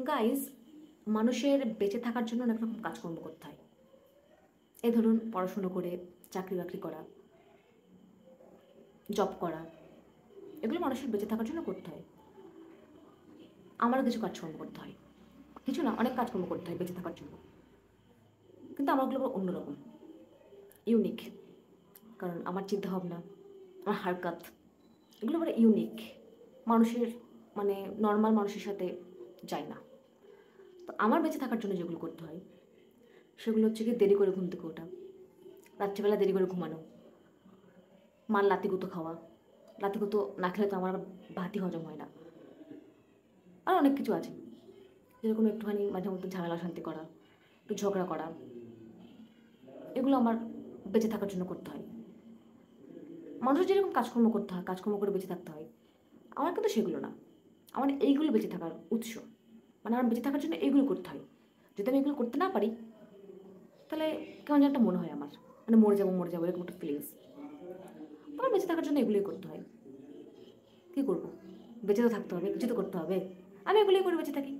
Guys, মানুষের বেঁচে থাকার জন্য অনেক রকম কাজকর্ম করতে হয়। এই ধরুন, পড়াশুনো করে চাকরি বাকরি করা, জব করা, এগুলো মানুষের বেঁচে থাকার জন্য করতে হয়। আমারও কিছু কাজকর্ম করতে হয়, কিছু না, অনেক কাজকর্ম করতে হয় বেঁচে থাকার জন্য। কিন্তু আমারগুলো অন্যরকম, ইউনিক। কারণ আমার চিন্তাভাবনা, আমার হারকাত, এগুলো বড় ইউনিক। মানুষের মানে নর্মাল মানুষের সাথে যায় না। তো আমার বেঁচে থাকার জন্য যেগুলো করতে হয় সেগুলো হচ্ছে কি, দেরি করে ঘুম থেকে ওঠা, রাত্রিবেলা দেরি করে ঘুমানো, মার লাতিগুঁতো খাওয়া। লাতিগুঁতো না খেলে তো আমার আবার ভাতই হজম হয় না। আর অনেক কিছু আছে, যেরকম একটুখানি মাঝে মধ্যে ঝামেলা শান্তি করা, একটু ঝগড়া করা, এগুলো আমার বেঁচে থাকার জন্য করতে হয়। মানুষের যেরকম কাজকর্ম করতে হয়, কাজকর্ম করে বেঁচে থাকতে হয়, আমার কিন্তু সেগুলো না। আমার এইগুলো বেঁচে থাকার উৎস। মানে আমার বেঁচে থাকার জন্য এইগুলো করতে হয়। যদি আমি এগুলো করতে না পারি, তাহলে কেমন যেন একটা মনে হয় আমার, মানে মরে যাবো এরকম একটা ফিলিংস। আমার বেঁচে থাকার জন্য এগুলোই করতে হয়। কী করবো? বেঁচে তো থাকতে হবে, কিছু তো করতে হবে। আমি এগুলোই করে বেঁচে থাকি।